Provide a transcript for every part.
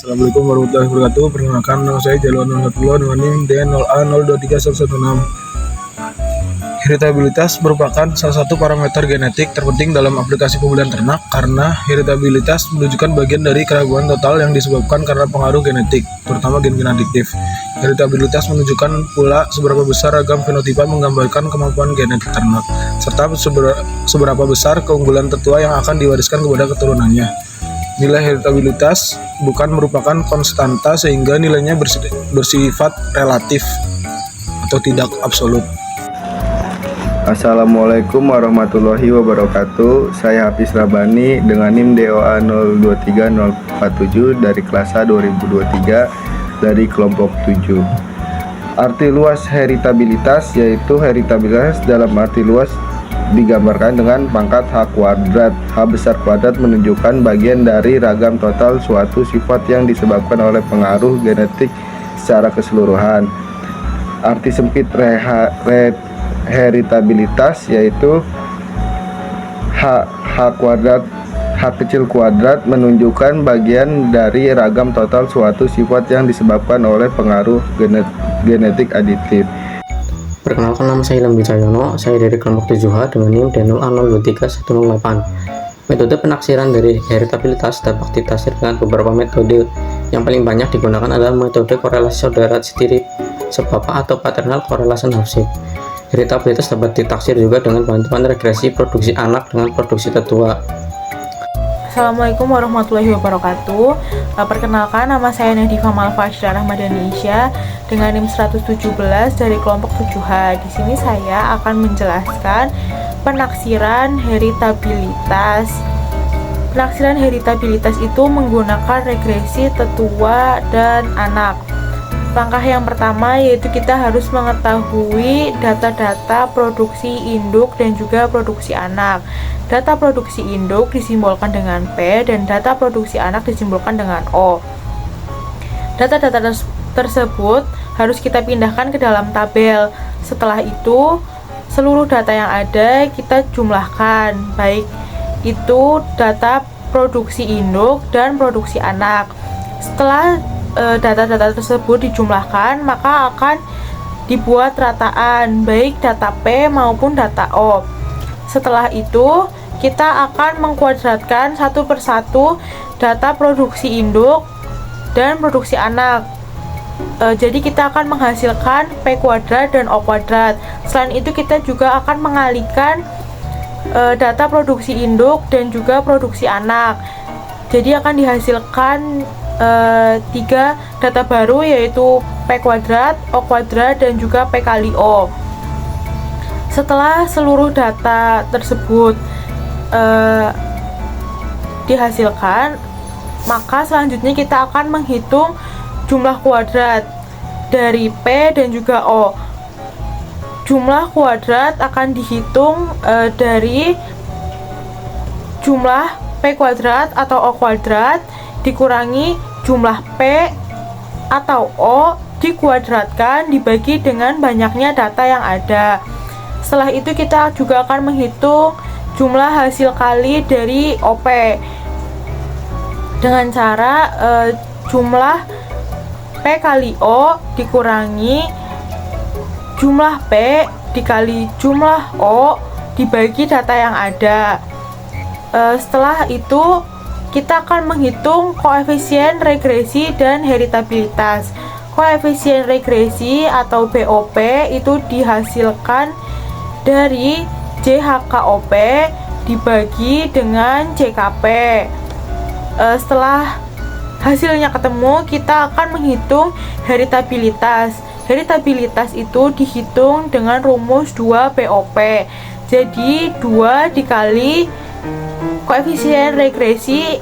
Assalamualaikum warahmatullahi wabarakatuh. Perkenalkan, nama saya Jalwan Nurhatullah dengan NIM D0A023136. Heritabilitas merupakan salah satu parameter genetik terpenting dalam aplikasi pembelian ternak karena heritabilitas menunjukkan bagian dari keraguan total yang disebabkan karena pengaruh genetik, terutama gen-gen adiktif. Heritabilitas menunjukkan pula seberapa besar ragam fenotipa menggambarkan kemampuan genetik ternak, serta seberapa besar keunggulan tetua yang akan diwariskan kepada keturunannya. Nilai heritabilitas bukan merupakan konstanta sehingga nilainya bersifat relatif atau tidak absolut. Assalamualaikum warahmatullahi wabarakatuh. Saya Hafiz Rabani dengan NIM DOA 023047 dari kelas A 2023 dari kelompok 7. Arti luas heritabilitas yaitu heritabilitas dalam arti luas digambarkan dengan pangkat H kuadrat. H besar kuadrat menunjukkan bagian dari ragam total suatu sifat yang disebabkan oleh pengaruh genetik secara keseluruhan. Arti sempit heritabilitas yaitu H kuadrat H kecil kuadrat menunjukkan bagian dari ragam total suatu sifat yang disebabkan oleh pengaruh genetik aditif. Perkenalkan, nama saya Ilham Wijayono, saya dari kelompok 7H dengan NIM D0A023108. Metode penaksiran dari heritabilitas dapat ditafsir dengan beberapa metode. Yang paling banyak digunakan adalah metode korelasi saudara sendiri sebapak atau paternal correlation Hausik. Heritabilitas dapat ditaksir juga dengan bantuan regresi produksi anak dengan produksi tetua. Assalamualaikum warahmatullahi wabarakatuh. Perkenalkan, nama saya Nadifa Malfa Asyrarah Madanisya dengan NIM 117 dari kelompok 7H. Di sini saya akan menjelaskan penaksiran heritabilitas. Penaksiran heritabilitas itu menggunakan regresi tetua dan anak. Langkah yang pertama yaitu kita harus mengetahui data-data produksi induk dan juga produksi anak. Data produksi induk disimbolkan dengan P dan data produksi anak disimbolkan dengan O. Data-data tersebut harus kita pindahkan ke dalam tabel. Setelah itu, seluruh data yang ada kita jumlahkan, baik itu data produksi induk dan produksi anak. Setelah data-data tersebut dijumlahkan, maka akan dibuat rataan baik data P maupun data O. Setelah itu kita akan mengkuadratkan satu persatu data produksi induk dan produksi anak. Jadi kita akan menghasilkan P kuadrat dan O kuadrat. Selain itu kita juga akan mengalihkan data produksi induk dan juga produksi anak. Jadi akan dihasilkan 3 data baru yaitu P kuadrat, O kuadrat, dan juga P kali O. Setelah seluruh data tersebut dihasilkan, maka selanjutnya kita akan menghitung jumlah kuadrat dari P dan juga O. Jumlah kuadrat akan dihitung dari jumlah P kuadrat atau O kuadrat dikurangi jumlah P atau O dikuadratkan dibagi dengan banyaknya data yang ada. Setelah itu kita juga akan menghitung jumlah hasil kali dari OP dengan cara jumlah P kali O dikurangi jumlah P dikali jumlah O dibagi data yang ada. Setelah itu kita akan menghitung koefisien regresi dan heritabilitas. Koefisien regresi atau BOP itu dihasilkan dari JHKOP dibagi dengan JKP. Setelah hasilnya ketemu, kita akan menghitung heritabilitas. Heritabilitas itu dihitung dengan rumus 2 BOP. Jadi 2 dikali koefisien regresi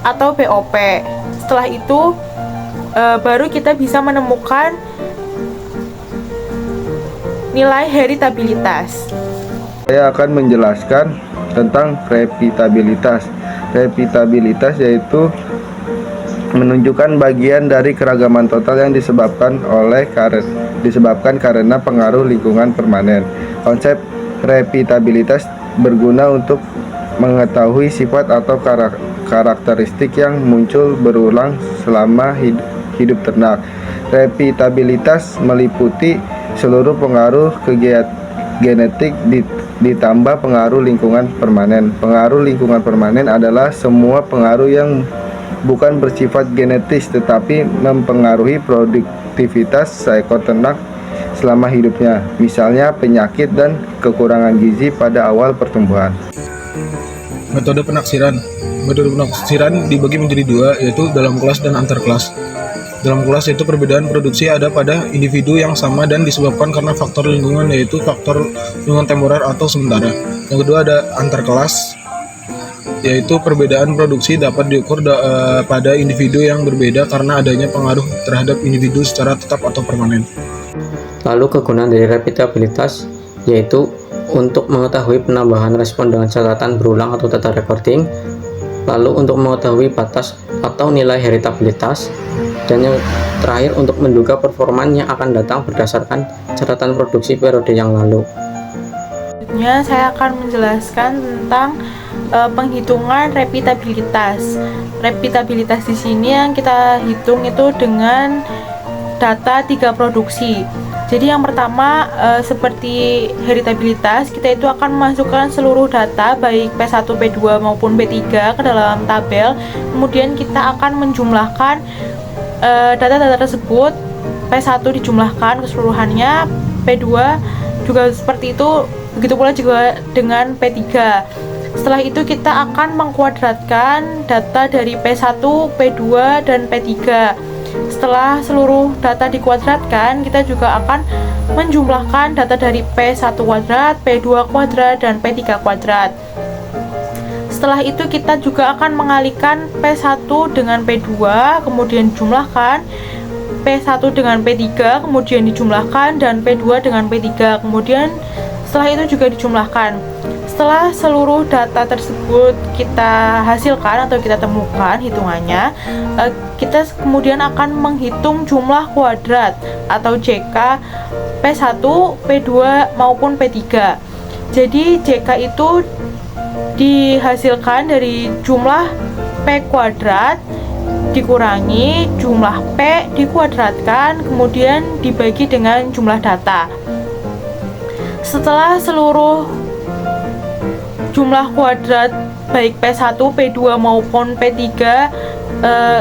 atau BOP. Setelah itu baru kita bisa menemukan nilai heritabilitas. Saya akan menjelaskan tentang repeatabilitas. Repeatabilitas yaitu menunjukkan bagian dari keragaman total yang disebabkan karena pengaruh lingkungan permanen. Konsep repeatabilitas berguna untuk mengetahui sifat atau karakteristik yang muncul berulang selama hidup ternak. Repitabilitas meliputi seluruh pengaruh genetik ditambah pengaruh lingkungan permanen. Pengaruh lingkungan permanen adalah semua pengaruh yang bukan bersifat genetis tetapi mempengaruhi produktivitas seekor ternak selama hidupnya, misalnya penyakit dan kekurangan gizi pada awal pertumbuhan. Metode penaksiran. Metode penaksiran dibagi menjadi dua, yaitu dalam kelas dan antar kelas. Dalam kelas yaitu perbedaan produksi ada pada individu yang sama dan disebabkan karena faktor lingkungan, yaitu faktor lingkungan temporer atau sementara. Yang kedua ada antar kelas, yaitu perbedaan produksi dapat diukur pada individu yang berbeda karena adanya pengaruh terhadap individu secara tetap atau permanen. Lalu kegunaan dari repitabilitas yaitu untuk mengetahui penambahan respon dengan catatan berulang atau data recording, lalu untuk mengetahui batas atau nilai heritabilitas, dan yang terakhir untuk menduga performan yang akan datang berdasarkan catatan produksi periode yang lalu. Selanjutnya saya akan menjelaskan tentang penghitungan repitabilitas. Repitabilitas di sini yang kita hitung itu dengan data 3 produksi. Jadi yang pertama seperti heritabilitas, kita itu akan memasukkan seluruh data baik P1, P2 maupun P3 ke dalam tabel. Kemudian kita akan menjumlahkan data-data tersebut. P1 dijumlahkan keseluruhannya, P2 juga seperti itu, begitu pula juga dengan P3. Setelah itu kita akan mengkuadratkan data dari P1, P2, dan P3. Setelah seluruh data dikuadratkan, kita juga akan menjumlahkan data dari P1 kuadrat, P2 kuadrat, dan P3 kuadrat. Setelah itu kita juga akan mengalihkan P1 dengan P2, kemudian dijumlahkan, P1 dengan P3, kemudian dijumlahkan, dan P2 dengan P3, kemudian setelah itu juga dijumlahkan. Setelah seluruh data tersebut kita hasilkan atau kita temukan hitungannya, kita kemudian akan menghitung jumlah kuadrat atau JK P1, P2 maupun P3. Jadi JK itu dihasilkan dari jumlah P kuadrat dikurangi jumlah P dikuadratkan kemudian dibagi dengan jumlah data. Setelah seluruh jumlah kuadrat baik P1, P2 maupun P3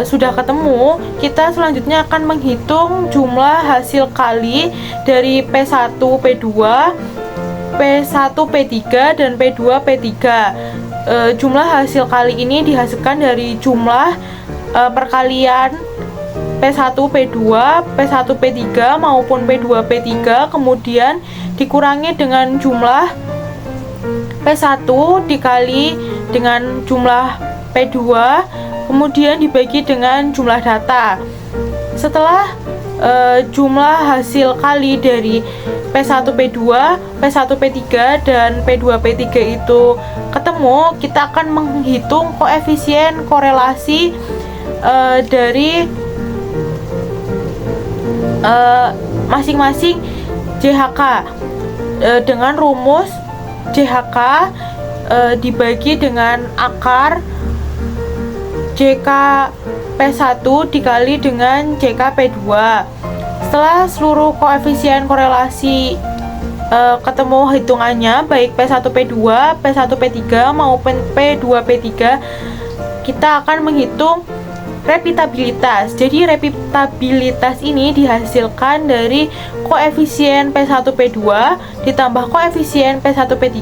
sudah ketemu, kita selanjutnya akan menghitung jumlah hasil kali dari P1, P2, P1, P3, dan P2, P3. Jumlah hasil kali ini dihasilkan dari jumlah perkalian P1, P2, P1, P3 maupun P2, P3, kemudian dikurangi dengan jumlah P1 dikali dengan jumlah P2, kemudian dibagi dengan jumlah data. Setelah jumlah hasil kali dari P1, P2, P1, P3, dan P2, P3 itu ketemu, kita akan menghitung koefisien korelasi dari masing-masing JHK dengan rumus JHK dibagi dengan akar JK P1 dikali dengan JK P2. Setelah seluruh koefisien korelasi ketemu hitungannya baik P1 P2, P1 P3 maupun P2 P3, kita akan menghitung repitabilitas. Jadi repitabilitas ini dihasilkan dari koefisien P1 P2 ditambah koefisien P1 P3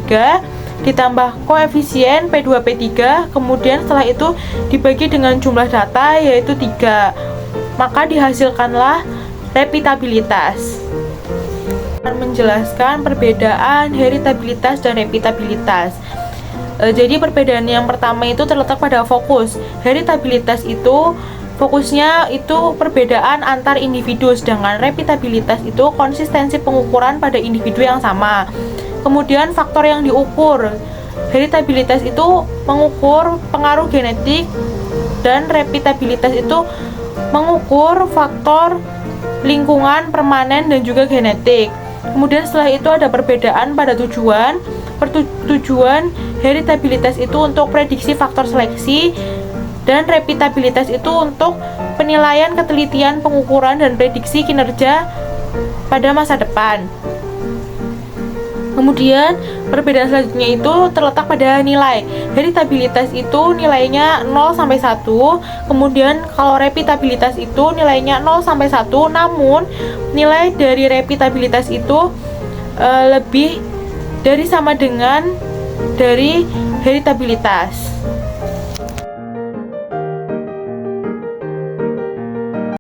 ditambah koefisien P2 P3, kemudian setelah itu dibagi dengan jumlah data yaitu 3. Maka dihasilkanlah repitabilitas. Menjelaskan perbedaan heritabilitas dan repitabilitas. Jadi perbedaan yang pertama itu terletak pada fokus. Heritabilitas itu fokusnya itu perbedaan antar individu, sedangkan repitabilitas itu konsistensi pengukuran pada individu yang sama. Kemudian faktor yang diukur. Heritabilitas itu mengukur pengaruh genetik dan repitabilitas itu mengukur faktor lingkungan permanen dan juga genetik. Kemudian setelah itu ada perbedaan pada tujuan. Tujuan heritabilitas itu untuk prediksi faktor seleksi, dan repitabilitas itu untuk penilaian ketelitian, pengukuran, dan prediksi kinerja pada masa depan. Kemudian perbedaan selanjutnya itu terletak pada nilai. Heritabilitas itu nilainya 0 sampai 1. Kemudian kalau repitabilitas itu nilainya 0 sampai 1, namun nilai dari repitabilitas itu lebih dari sama dengan dari heritabilitas.